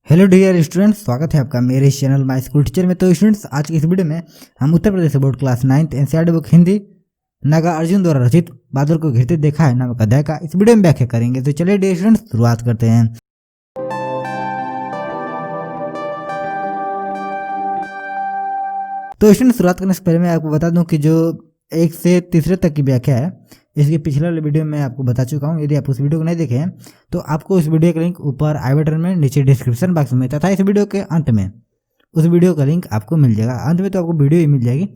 Hello dear students, स्वागत है आपका मेरे इस चैनल माय स्कूल टीचर में। तो स्टूडेंट्स, आज की इस वीडियो में हम Uttar Pradesh board class 9 NCERT book Hindi Nagarjuna द्वारा रचित बादल को घिरते देखा है नामक अध्याय का इस वीडियो में व्याख्या करेंगे। तो चलिए डियर स्टूडेंट्स, शुरुआत करते हैं। तो स्टूडेंट्स, शुरुआत करने से पहले मैं आपको बता दूं कि जो 1 से तीसरे तक की व्याख्या है इसकी पिछले वाले वीडियो में आपको बता चुका हूं। यदि आप उस वीडियो को नहीं देखे हैं तो आपको उस वीडियो का लिंक ऊपर आई बटन में, नीचे डिस्क्रिप्शन बॉक्स में तथा इस वीडियो के अंत में उस वीडियो का लिंक आपको मिल जाएगा। अंत में तो आपको वीडियो ही मिल जाएगी,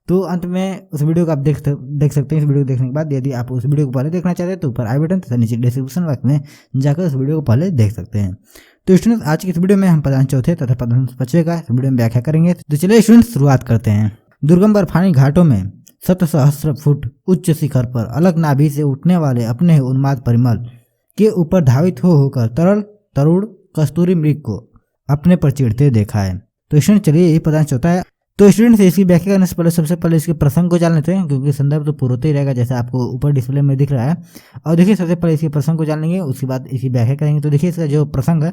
तो अंत में उस वीडियो को आप देख सकते हैं। इस वीडियो को देखने के बाद यदि आप उस वीडियो को पहले देखना चाहते हैं तो ऊपर आई बटन तथा नीचे डिस्क्रिप्शन बॉक्स में जाकर उस वीडियो को पहले देख सकते हैं। तो स्टूडेंट्स, आज की इस वीडियो में हम पदांश चौथे तथा पदांश पांचवें का इस वीडियो में व्याख्या करेंगे। तो चलिए स्टूडेंट्स, शुरुआत करते हैं। दुर्गम बर्फानी घाटों में 7 सहस्त्र फुट उच्च शिखर पर अलग नाभि से उठने वाले अपने उन्माद परिमल के ऊपर धावित होकर तरल तरुण कस्तूरी मृग को अपने पर चिढ़ते देखा है। तो स्टूडेंट, चलिए यही पदांश चौथा है। तो स्टूडेंट्स, इसकी व्याख्या करने से पहले सबसे पहले इसके प्रसंग को जान लेते हैं, क्योंकि संदर्भ तो पूर्वत ही रहेगा जैसा आपको ऊपर डिस्प्ले में दिख रहा है। और देखिए, सबसे पहले इसके प्रसंग को जान लेंगे, उसके बाद इसकी व्याख्या करेंगे। तो देखिए, इसका जो प्रसंग है,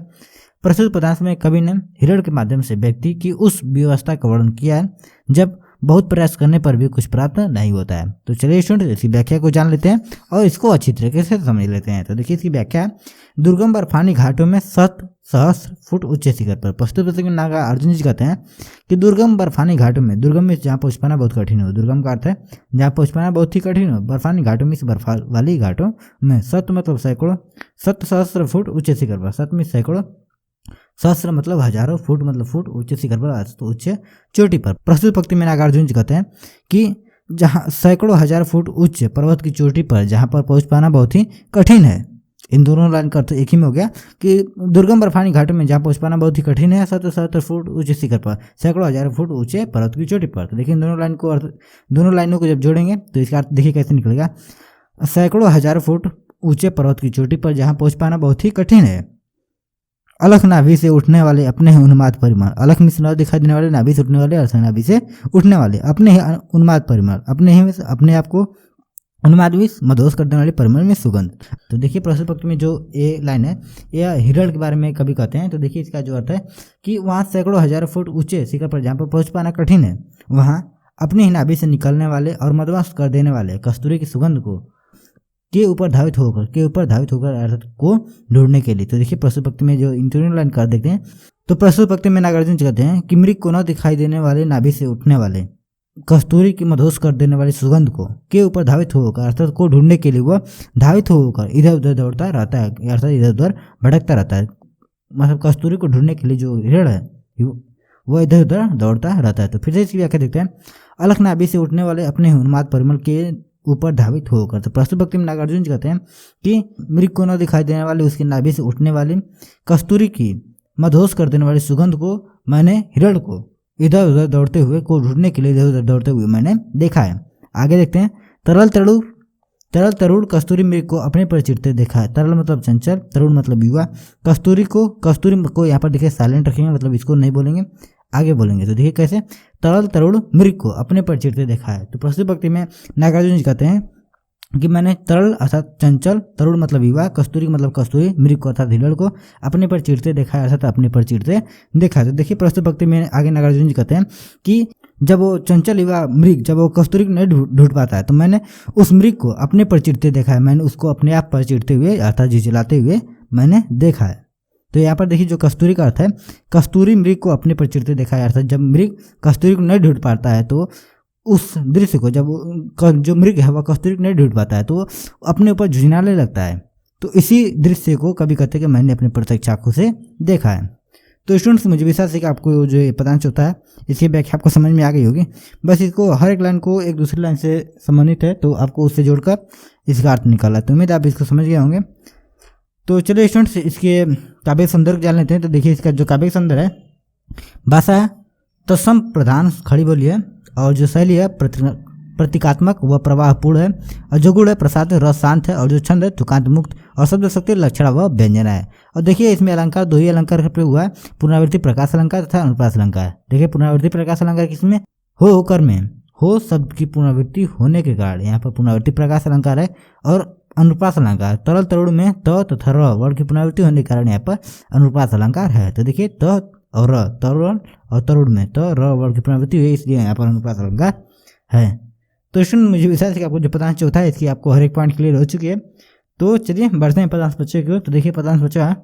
प्रस्तुत पदांश में कवि ने हिरण के माध्यम से व्यक्ति की उस व्यवस्था का वर्णन किया है जब बहुत प्रयास करने पर भी कुछ प्राप्त नहीं होता है। तो चलिए स्टूडेंट, इसकी व्याख्या को जान लेते हैं और इसको अच्छी तरीके से समझ लेते हैं। तो देखिए, इसकी व्याख्या है, दुर्गम बर्फानी घाटों में 7 सहस्त्र फुट उच्च शिखर पर। प्रस्तुत पुस्तक नागार्जुन जी कहते हैं कि दुर्गम बर्फानी घाटों में, दुर्गम में जहाँ पहुँच पाना बहुत कठिन हो, दुर्गम का अर्थ है जहाँ पहुँच पाना बहुत ही कठिन हो, बर्फानी घाटों में, इस बर्फ वाली घाटों में 7 मतलब सैकड़ों, 7 सहस्त्र फुट उच्च शिखर पर, 7 में सैकड़ों, सहस्त्र मतलब हजारों, फुट मतलब फुट, उच्च शिखर पर तो उच्च चोटी पर। प्रस्तुत पंक्ति में नागार्जुन जी कहते हैं कि जहाँ सैकड़ों हजार फुट उच्च पर्वत की चोटी पर जहाँ पर पहुंच पाना बहुत ही कठिन है। इन दोनों लाइन का अर्थ एक ही में हो गया कि दुर्गम बर्फानी घाटों में जहाँ पहुंच पाना बहुत ही कठिन है, 7 फुट उच्च शिखर पर, सैकड़ों हजार फुट ऊंचे पर्वत की चोटी पर। तो देखिए, इन दोनों लाइनों को जब जोड़ेंगे तो इसका अर्थ देखिए कैसे निकलेगा। सैकड़ों हजार फुट ऊंचे पर्वत की चोटी पर जहाँ पहुंच पाना बहुत ही कठिन है, अलख नाभि से उठने वाले अपने ही उन्माद परिमल, अलख में से दिखाई देने वाले, नाभि से उठने वाले, अर्थ नाभि से उठने वाले अपने ही उन्माद परिमल, अपने ही अपने आप को उन्माद भी मदहोश कर देने वाले परिमल में सुगंध। तो देखिए, प्रस्तुत पंक्ति में जो ये लाइन है यह हिरण के बारे में कभी कहते हैं। तो देखिए, इसका जो अर्थ है कि वहाँ सैकड़ों हजार फुट ऊंचे शिखर पर जहाँ पर पहुँच पाना कठिन है, वहाँ अपने ही नाभि से निकलने वाले और मदहोश कर देने वाले कस्तूरी की सुगंध को के ऊपर धावित होकर अर्थ को ढूंढने के लिए। तो देखिए, प्रस्तुत पंक्ति में जो इंटरव्यू लाइन कर देखते हैं, तो प्रस्तुत पंक्ति में नागार्जुन जी कहते हैं कि मृग को न दिखाई देने वाले नाभि से उठने वाले कस्तूरी की मदहोश कर देने वाली सुगंध को के ऊपर धावित होकर अर्थात को ढूंढने के लिए वह धावित होकर इधर उधर दौड़ता रहता है, अर्थात इधर उधर भटकता रहता है। मतलब कस्तूरी को ढूंढने के लिए जो हिरण है वह इधर उधर दौड़ता रहता है। तो फिर से इसकी व्याख्या देखते हैं, अलख नाभि से उठने वाले अपने उन्माद परिमल के ऊपर धावित होकर। तो प्रस्तुत पंक्ति में नागार्जुन जी कहते हैं कि मृग को न दिखाई देने वाले उसकी नाभि से उठने वाली कस्तूरी की मदहोश कर देने वाली सुगंध को मैंने हिरण को इधर उधर दौड़ते हुए को ढूंढने के लिए इधर उधर दौड़ते हुए मैंने देखा है। आगे देखते हैं, तरल तरुण कस्तूरी मृग को अपने पर चिढ़ते देखा है। तरल मतलब चंचल, तरुण मतलब युवा, कस्तूरी को यहाँ पर देखिए साइलेंट रखेंगे, मतलब इसको नहीं बोलेंगे, आगे बोलेंगे। तो देखिए कैसे, तरल तरुण मृग को अपने पर चिढ़ते देखा है। तो प्रस्तुत पंक्ति में नागार्जुन जी कहते हैं कि मैंने तरल अर्थात चंचल, तरुण मतलब युवा, कस्तूरी मतलब कस्तूरी, मृग को अर्थात हिरण को अपने पर चिढ़ते देखा है, अर्थात अपने पर चिढ़ते देखा है। तो देखिए, प्रस्तुत पंक्ति में आगे नागार्जुन जी कहते हैं कि जब वो चंचल युवा मृग जब वो कस्तूरी को नहीं ढूंढ पाता है तो मैंने उस मृग को अपने पर चिढ़ते देखा है, मैंने उसको अपने आप पर चिढ़ते हुए अर्थात झिझलाते हुए मैंने देखा है। तो यहाँ पर देखिए, जो कस्तूरी का अर्थ है, कस्तूरी मृग को अपने पर चिढ़ते देखा है, अर्थात जब मृग कस्तूरी को नहीं ढूंढ पाता है तो उस दृश्य को, जब जो मृग है वह कस्तूरी को नहीं ढूंढ पाता है तो अपने ऊपर झुंझलाने लगता है। तो इसी दृश्य को कभी कहते हैं कि मैंने अपने प्रत्यक्ष आंखों से देखा है। तो स्टूडेंट्स, मुझे विश्वास है कि आपको जो ये पदांश होता है इसकी व्याख्या आपको समझ में आ गई होगी। बस इसको हर एक लाइन को एक दूसरी लाइन से संबंधित है, तो आपको उससे जोड़कर इसका अर्थ निकाला। तो उम्मीद आप इसको समझ गए होंगे। तो चलिए स्टूडेंट्स, इसके काव्य संदर्भ जान लेते हैं। तो देखिए, इसका जो काव्य संदर्भ है, भाषा तत्सम प्रधान खड़ी बोली है, और जो शैली है प्रतीकात्मक व प्रवाहपूर्ण है, और जो गुण है प्रसाद रस शांत है, और जो छंद है तुकांत मुक्त, और शब्द शक्ति लक्षणा व व्यंजना है। और देखिए, इसमें अलंकार दो ही अलंकार प्रयोग हुआ है, पुनरावृत्ति प्रकाश अलंकार तथा अनुप्रास अलंकार। देखिए, पुनरावृत्ति प्रकाश अलंकार किसमें, होकर में, हो शब्द की पुनरावृत्ति होने के कारण यहाँ पर पुनरावृत्ति प्रकाश अलंकार है, और अनुप्रास अलंकार। तरल तरुण में त तथा र वर्ण की पुनरावृत्ति होने के कारण यहाँ पर अनुप्रास अलंकार है। तो देखिए त और र, तरुण और तरुण में त र वर्ण की पुनरावृत्ति हुई, इसलिए यहाँ पर अनुप्रास अलंकार है। तो स्टूडेंट मुझे विश्वास है कि आपको जो पदांश चौथा है इसकी आपको हर एक पॉइंट क्लियर हो चुकी है। तो चलिए बढ़ते हैं पदांश बच्चे की ओर। तो देखिए पदांश बच्चा है,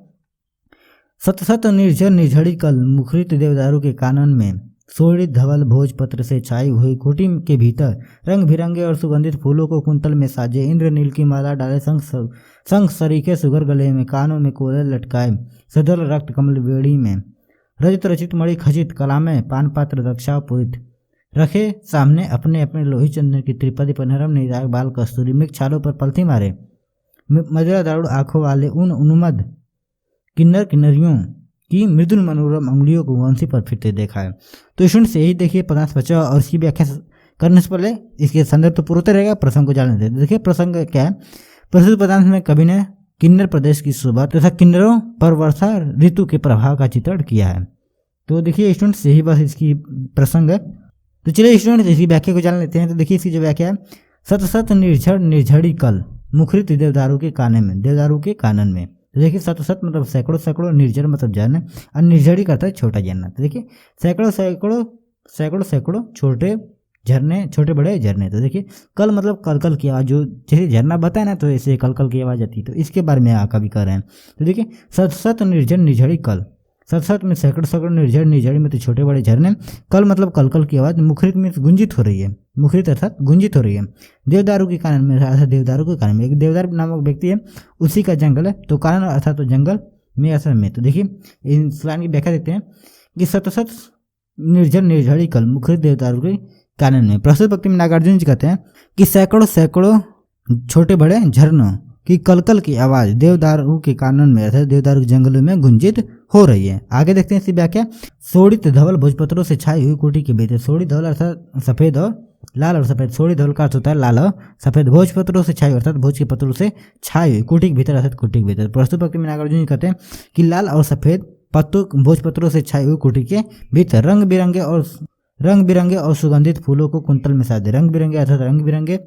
सत सत निर्झर निर्झड़ी कल मुखरित देवदारू के कानन में, सोड़ित धवल भोजपत्र से छाई हुई कुटी के भीतर, रंग बिरंगे और सुगंधित फूलों को कुंतल में साजे, इंद्रनील की माला डाले संग सरीखे सुगर गले में, कानों में कोले लटकाए सदल रक्त कमल बेड़ी में, रजित रचित मणि खचित कला में, पान पात्र दक्षा पुरित रखे सामने अपने अपने लोही चंदन की त्रिपदी पर नरम निराग बाल कस्तूरी, मृग छालों पर पलथी मारे मजरा दारुड़ आंखों वाले उन उन्मद किन्नर किन्नरियों की मृदुल मनोरम अंगुलियों को वंशी पर फिरते देखा है। तो स्टूडेंट से यही देखिए पदांश बचा और इसकी व्याख्या करने से पहले इसके संदर्भ तो पूरा रहेगा, प्रसंग को जानने देते। देखिए प्रसंग क्या है, प्रस्तुत पदांश में कवि ने किन्नर प्रदेश की शोभा तथा किन्नरों पर वर्षा ऋतु के प्रभाव का चित्रण किया है। तो देखिए स्टूडेंट यही बस इसकी प्रसंग है। तो चलिए स्टूडेंट इसकी व्याख्या को जान लेते हैं। तो देखिए इसकी जो व्याख्या है, सत सत निर्झर निर्झड़ी कल मुखरित देवदारू के कानन में, देवदारू के कानन में। तो देखिए सत सत मतलब सैकड़ों सैकड़ों, निर्जर मतलब झरना और निर्झड़ी करता है छोटा झरना। तो देखिए सैकड़ों सैकड़ों सैकड़ों सैकड़ों छोटे झरने, छोटे बड़े झरने। तो देखिए कल मतलब कल कल की आवाज़, जो जैसे झरना बता है ना तो ऐसे कल कल की आवाज़ आती है। तो इसके बारे में कवि कह रहे हैं। तो देखिए सत सत निर्जर निर्झड़ी कल, सत सत में सैकड़ों सैकड़ों, निर्जर निर्झड़ी में तो छोटे बड़े झरने, कल मतलब कल कल की आवाज़, मुखरित में गुंजित हो रही है, मुखरित अर्थात गुंजित हो रही है, देवदारू के कानन में अर्थात देवदारू के कानन में, एक देवदार नामक व्यक्ति है उसी का जंगल है। तो कानन अर्थात तो जंगल में असर में। तो देखिए इस लाइन की व्याख्या देखते हैं कि सत सत निर्जर निर्झड़ी कल मुखरित देवदारू के कानन में। प्रस्तुत पंक्ति में नागार्जुन जी कहते हैं कि सैकड़ों सैकड़ों छोटे बड़े झरनों की कलकल की आवाज़ देवदारू के कानन में अर्थात देवदारू के जंगलों में गुंजित हो रही है। आगे देखते हैं इसकी व्याख्या, सोड़ित धवल भोजपत्रों से छाई हुई कुटी के भीतर, सोड़ित धवल अर्थात सफेद और लाल और सफेद, सोड़ित धवल का अर्थ होता है लाल और सफेद, भोजपत्रों से छाई अर्थात भोज के पत्रों से छाई हुई कुटी के भीतर अर्थात कुटी के भीतर। प्रस्तुत पंक्ति में नागार्जुन जी कहते हैं कि लाल और सफेद पत्तों भोजपत्रों से छाई हुई कुटी के भीतर रंग बिरंगे और सुगंधित फूलों को कुंतल में साजे, रंग बिरंगे अर्थात रंग बिरंगे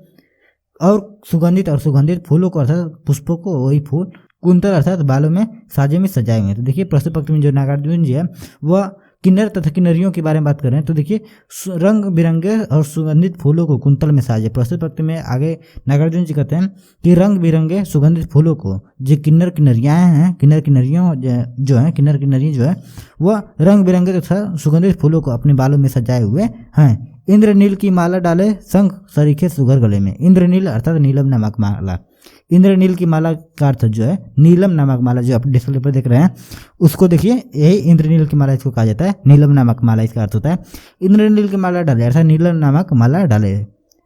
और सुगंधित फूलों को अर्थात पुष्पों को, वही फूल कुंतल अर्थात बालों में साजे में सजाए हुए। तो देखिए प्रस्तुत पंक्ति में जो नागार्जुन जी है वह किन्नर तथा किन्नरियों के बारे में बात कर रहे हैं। तो देखिए रंग बिरंगे और सुगंधित फूलों को कुंतल में साजे। प्रस्तुत पंक्ति में आगे नागार्जुन जी कहते हैं कि रंग बिरंगे सुगंधित फूलों को जो किन्नर किन्नरियाँ हैं, किन्नर किन्नरियों जो है, किन्नर किन्नरी जो है वह रंग बिरंगे तथा सुगंधित फूलों को अपने बालों में सजाए हुए हैं। इंद्रनील की माला डाले संग सरीखे सुगर गले में, इंद्रनील अर्थात नीलम नामक माला, इंद्रनील की माला का अर्थ जो है नीलम नामक माला, जो आप डिस्प्ले पर देख रहे हैं उसको देखिए, यही इंद्रनील की माला इसको कहा जाता है, नीलम नामक माला इसका अर्थ होता है। इंद्रनील की माला डाले अर्थात नीलम नामक माला डाले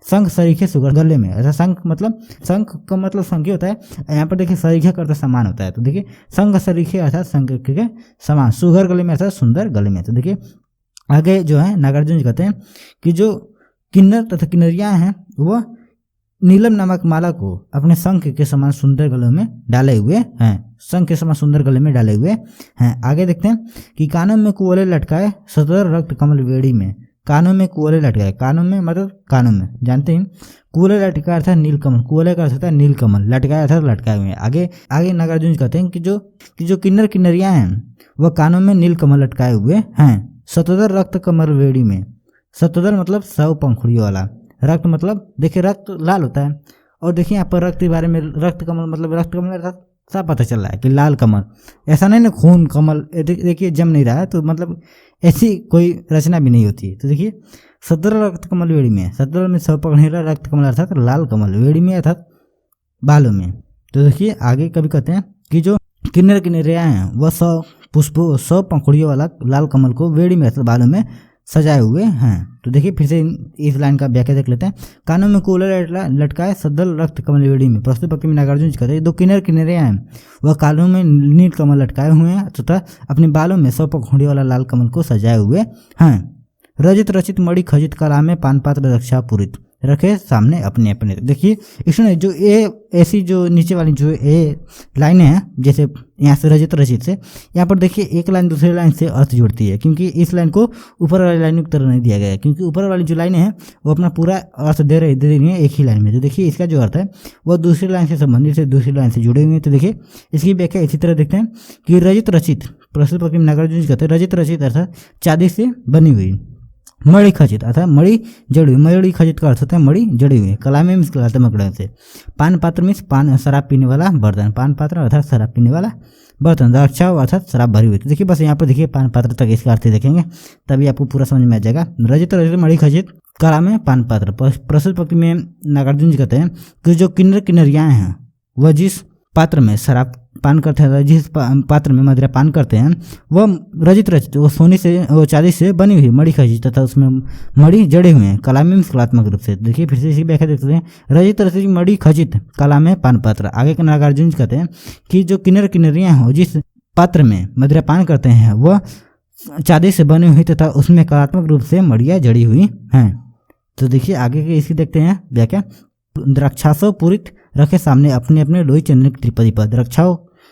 संग सरीखे सुगर गले में, अर्थात संग मतलब संग का मतलब संख्य होता है, यहाँ पर देखिए सरीखे का अर्थ समान होता है। तो देखिए संग सरीखे अर्थात संग के समान, सुगर गले में अर्थात सुंदर गले में। तो देखिए आगे जो है नागार्जुन जी कहते हैं कि जो किन्नर तथा किन्नरियाँ हैं वह नीलम नामक माला को अपने शंख के समान सुंदर गले में डाले हुए हैं, शंख के समान सुंदर गले में डाले हुए हैं। आगे देखते हैं कि कानों में कुवले लटकाए सदर रक्त कमल बेड़ी में, कानों में कुवले लटकाए, कानों में मतलब कानों में जानते हैं, कुवले लटकाए अर्थात नीलकमल, कुवले का अर्थ होता है नीलकमल, लटकाए अर्थात लटकाए हुए। आगे नागार्जुन कहते हैं कि जो किन्नर किन्नरियाँ हैं वह कानों में नीलकमल लटकाए हुए हैं। सतोदर रक्त कमल बेड़ी में, सतोदर मतलब 100 पंखुड़ियों वाला, रक्त मतलब देखिए रक्त लाल होता है, और देखिए यहाँ पर रक्त के बारे में रक्त कमल मतलब रक्त कमल अर्थात सब पता चल रहा है कि लाल कमल, ऐसा नहीं ना खून कमल, देखिए जम नहीं रहा है तो मतलब ऐसी कोई रचना भी नहीं होती है। तो देखिए सतोदर रक्त कमल बेड़ी में, सतोदर में 100 पंखुड़ियों रक्त कमल अर्थात लाल कमल, बेड़ी में अर्थात बालों में। तो देखिए आगे कभी कहते हैं कि जो किन्नर किन्नरियाँ हैं वह 100 पुष्पों 100 पंखुड़ियों वाला लाल कमल को बेड़ी में अर्थात बालों में सजाए हुए हैं। तो देखिए फिर से इस लाइन का व्याख्या देख लेते हैं। कानों में कुवले लटकाए सदल रक्त कमल बेड़ी में, प्रस्तुत पंक्ति में नागार्जुन जी कहते हैं दो किन्नर किन्नरियाँ हैं वह कानों में नील कमल लटकाए हुए हैं तथा अपने बालों में 100 पंखुड़ियों वाला लाल कमल को सजाए हुए हैं। रजित रचित मणि खचित कला में पान पात्र रक्षा पूरित, रखे सामने अपने अपने। देखिए इसमें जो ए ऐसी जो नीचे वाली जो ए लाइनें हैं, जैसे यहाँ से रजित रचित से, यहाँ पर देखिए एक लाइन दूसरी लाइन से अर्थ जोड़ती है, क्योंकि इस लाइन को ऊपर वाली लाइन की तरह नहीं दिया गया है, क्योंकि ऊपर वाली जो लाइनें हैं वो अपना पूरा अर्थ दे रही है एक ही लाइन में। तो देखिए इसका जो अर्थ है वो दूसरी लाइन से संबंधित है, दूसरी लाइन से जुड़े हुए हैं। तो देखिए इसकी व्याख्या इसी तरह देखते हैं कि रजित रचित प्रस्तुत पक्ष में नागार्जुन कहते हैं रजित रचित अर्थात चांदी से बनी हुई, मणि खचित अर्थात मणि जड़ी हुई, मणि खचित का अर्थ होता है मणि जड़ी हुई, कलामे मीन्स कलात्मक ढंग से, पान पात्र मीन्स पान शराब पीने वाला बर्तन, पान पात्र अर्थात शराब पीने वाला बर्तन, द्राक्षा अर्थात शराब भरी हुई। तो देखिए बस यहाँ पर देखिए पान पात्र तक इसका अर्थ देखेंगे तभी आपको पूरा समझ में आ जाएगा। रजित रचित मणि खचित कला में पान पात्र। प्रस्तुत पंक्ति में नागार्जुन जी कहते हैं कि जो किन्नर किन्नरियाँ हैं वह जिस पात्र में शराब पान करते हैं, जिस पात्र में मदिरा पान करते हैं वह रजित रचित, वो सोने से वो चांदी से बनी हुई मणि खचित तथा उसमें मणि जड़े हुए हैं, कला में कलात्मक रूप से। देखिए फिर से इसी व्याख्या देखते हैं रजित रचित मणि खचित कला में पान पात्र। आगे के नागार्जुन जी कहते हैं कि जो किन्नर किन्नरियाँ हो जिस पात्र में मदिरा पान करते हैं वह चांदी से बनी हुई तथा उसमें कलात्मक रूप से मड़िया जड़ी हुई हैं। तो देखिए आगे के इसकी देखते हैं व्याख्या। द्राक्षासो पूरित रखे सामने अपने अपने लोई चंदन की त्रिपदी पर।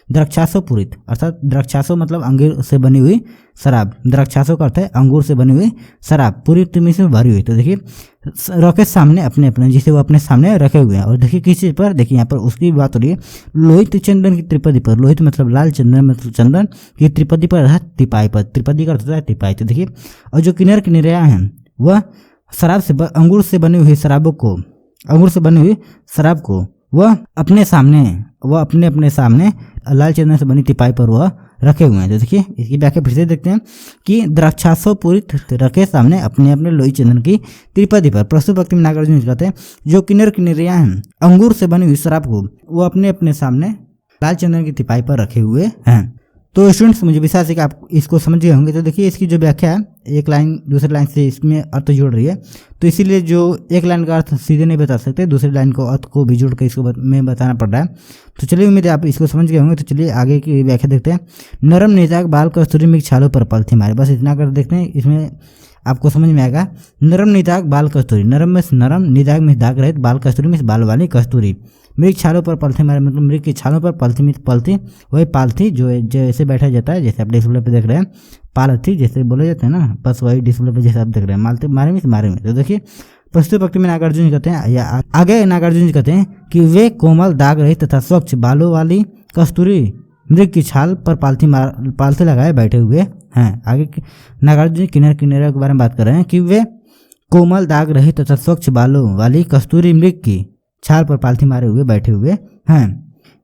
द्राक्षासो पूरित अर्थात द्राक्षासो मतलब अंगूर से बनी हुई शराब, द्राक्षासो का अर्थ है अंगूर से बनी हुई शराब, पूरित में से भरी हुई। तो देखिए रखे सामने अपने अपने, जिसे वो अपने सामने रखे हुए हैं। और देखिए किस चीज़ पर, देखिए यहाँ पर उसकी बात हो रही है लोहित चंदन की त्रिपदी पर। लोहित मतलब लाल, चंदन मतलब चंदन की त्रिपदी पर अर्थात तिपाई पर। त्रिपदी का अर्थ होता है तिपाई। तो देखिए और जो किन्नर किन्नरियाँ हैं वह शराब से अंगूर से बनी हुई शराबों को, अंगूर से बनी हुई शराब को वह अपने अपने सामने लाल चंदन से बनी तिपाई पर वह रखे हुए हैं। तो देखिए इसकी व्याख्या फिर से देखते हैं कि द्राक्षासो पूरित रखे सामने अपने अपने लोई चंदन की त्रिपदी पर। प्रस्तुत पंक्ति में नागार्जुन कहते हैं जो किन्नर किन्नरियाँ हैं अंगूर से बनी हुई शराब को वो अपने अपने सामने लाल चंदन की तिपाई पर रखे हुए हैं। तो स्टूडेंट्स मुझे विश्वास है कि आप इसको समझ गए होंगे। तो देखिए इसकी जो व्याख्या है एक लाइन दूसरी लाइन से इसमें अर्थ जोड़ रही है, तो इसीलिए जो एक लाइन का अर्थ सीधे नहीं बता सकते, दूसरी लाइन को अर्थ को भी जोड़ कर इसको में बताना पड़ रहा है। तो चलिए उम्मीद है आप इसको समझ गए होंगे। तो चलिए आगे की व्याख्या देखते हैं। नरम निजाक बाल कस्तूरी मिर्च छालों पर पलथी मारे। बस इतना कर देखते हैं, इसमें आपको समझ में आएगा। नरम निजाक बाल कस्तूरी, नरम में नरम, निजाक में दाग रहित, बाल कस्तूरी में बाल वाली कस्तूरी, मृग छालों पर पलथी मारे मतलब मृग की छालों पर, पलथी में पलथी वही पालथी जो जैसे बैठा जाता है, जैसे आप डिस्प्ले पे देख रहे हैं पालथी जैसे बोले जाते हैं ना, बस वही डिस्प्ले पे जैसे आप देख रहे हैं मालते मारे में। तो देखिए प्रस्तुत पंक्ति में नागार्जुन जी कहते हैं या आगे नागार्जुन जी कहते हैं कि वे कोमल दाग रहित तथा स्वच्छ बालों वाली कस्तूरी मृग की छाल पर पालथी लगाए बैठे हुए हैं। आगे नागार्जुन जी किन्नर किन्नरियों के बारे में बात कर रहे हैं कि वे कोमल दाग रहित तथा स्वच्छ बालों वाली कस्तूरी मृग की छाल पर पालथी मारे हुए बैठे हुए हैं।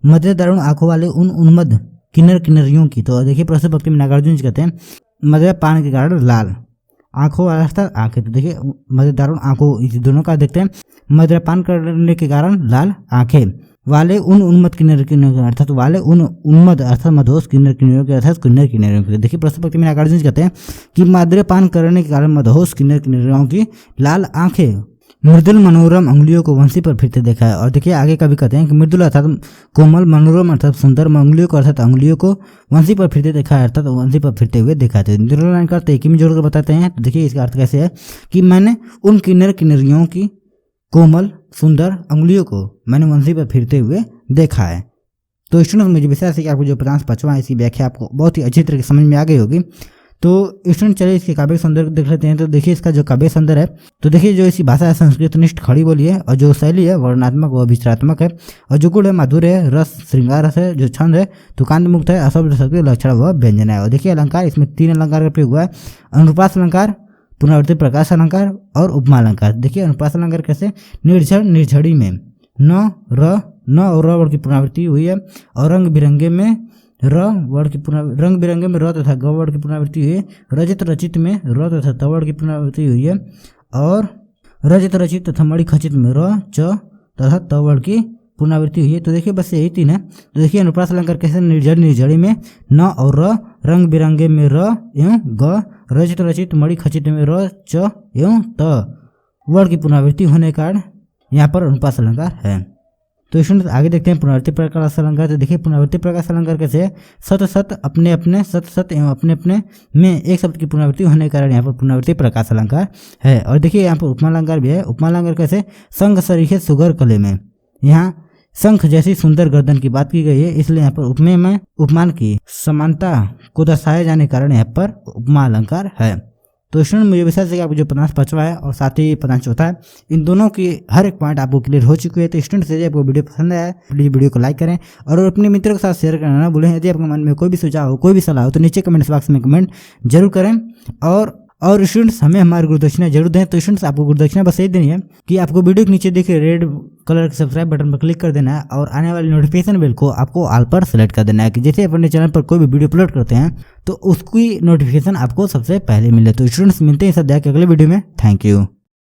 मध्य दारुण आंखों वाले उन उन्मद किन्नर किन्नरियों की। तो देखिए प्रस्तुत पंक्ति में नागार्जुन जी कहते हैं मदिरा पान के कारण लाल आंखों वाला आंखें। तो देखिए मदिरा दारुण आंखों, इस दोनों का देखते हैं। मदिरा पान करने के कारण लाल आंखें वाले उन उन्मद किन्नर किन्नर अर्थात वाले उन उन्मद अर्थात मधोस किन्नर किन्नरियों के अर्थात किन्नर किन्नरियों के। देखिए प्रस्तुत पंक्ति में नागार्जुन जी कहते हैं कि मदिरा पान करने के कारण मधोस किन्नर किन्नरियों की लाल आंखें मृदुल मनोरम अंगुलियों को वंशी पर फिरते देखा है। और देखिए आगे का भी कहते हैं कि मृदुल अर्थात कोमल, मनोरम अर्थात सुंदर, अंगुलियों को अर्थात अंगुलियों को वंशी पर फिरते देखा है अर्थात वंशी पर फिरते हुए देखा थे। दोनों लाइन का अर्थ एक ही में जोड़कर बताते हैं। तो देखिए इसका अर्थ कैसे है कि मैंने उन किन्नर किन्नरियों की कोमल सुंदर अंगुलियों को मैंने वंशी पर फिरते हुए देखा है। तो स्टूडेंट मुझे विश्वास है कि आपको जो 50-55 इसकी व्याख्या आपको बहुत ही अच्छी तरह से समझ में आ गई होगी। तो स्टूडेंट चलिए इसके काव्य सौंदर्य देख लेते हैं। तो देखिए इसका जो काव्य सौंदर्य है, तो देखिए जो इसकी भाषा है संस्कृतनिष्ठ खड़ी बोली है, और जो शैली है वर्णनात्मक व विचारात्मक है, और जो गुण है माधुर्य है, रस श्रृंगार रस है, जो छंद है तुकांत मुक्त है, अशब्द शक्ति लक्षण व व्यंजन है। और देखिए अलंकार, इसमें 3 अलंकार का प्रयोग हुआ है, अनुप्रास अलंकार, पुनरावृत्ति प्रकाश अलंकार और उपमा अलंकार। देखिए अनुप्रास अलंकार कैसे, निर्झर निर्झड़ी में न और र वर्ड की पुनरावृत्ति हुई है, और रंग बिरंगे में रंग बिरंगे में र तथा ग वर्ड की पुनरावृत्ति हुई है, रजत रचित में र तथा त वर्ड की पुनरावृत्ति हुई है, और रजत रचित तथा मणि खचित में र च तथा त वर्ड की पुनरावृत्ति हुई है। तो देखिए बस यही 3 है। तो देखिए अनुप्रास अलंकार कैसे, निर्झर निर्झड़ी में न और र, रंग बिरंगे में र एवं ग, रचित रचित मणि खचित में र च एवं त वर्ड की पुनरावृत्ति होने के कारण यहाँ पर अनुप्रास अलंकार है। तो स्टूडेंट्स आगे देखते हैं पुनरावृत्ति प्रकाश अलंकार। तो देखिए पुनरावृत्ति प्रकाश अलंकार कैसे सत सत अपने अपने सत सत एवं अपने अपने में एक शब्द की पुनरावृत्ति होने के कारण यहाँ पर पुनरावृत्ति प्रकाश अलंकार है। और देखिए यहाँ पर उपमा अलंकार भी है। उपमा अलंकार कैसे संग सरीखे सुगर कले में, यहाँ शंख जैसी सुंदर गर्दन की बात की गई है, इसलिए यहाँ पर उपमेय में उपमान की समानता को दर्शाए जाने के कारण यहाँ पर उपमा अलंकार है। तो स्टूडेंट मुझे विश्वास है कि आपको जो पदांश पांचवा है और साथ ही पदांश चौथा है, इन दोनों की हर एक पॉइंट आपको क्लियर हो चुकी है। तो स्टूडेंट यदि आपको वीडियो पसंद आया प्लीज वीडियो को लाइक करें और अपने मित्रों के साथ शेयर करना ना भूलें। यदि आपके मन में कोई भी सुझाव हो, कोई भी सलाह हो तो नीचे कमेंट बॉक्स में कमेंट जरूर करें। और स्टूडेंट्स हमें हमारी गुरुदक्षिणा जरूर दें। तो स्टूडेंट्स आपको गुरुदक्षिणा बस यही देनी है कि आपको वीडियो के नीचे देखिए रेड कलर के सब्सक्राइब बटन पर क्लिक कर देना है और आने वाली नोटिफिकेशन बेल को आपको ऑल पर सेलेक्ट कर देना है कि जैसे अपने चैनल पर कोई भी वीडियो अपलोड करते हैं तो उसकी नोटिफिकेशन आपको सबसे पहले मिले। तो स्टूडेंट्स मिलते हैं इस अध्याय के अगले वीडियो में। Thank you.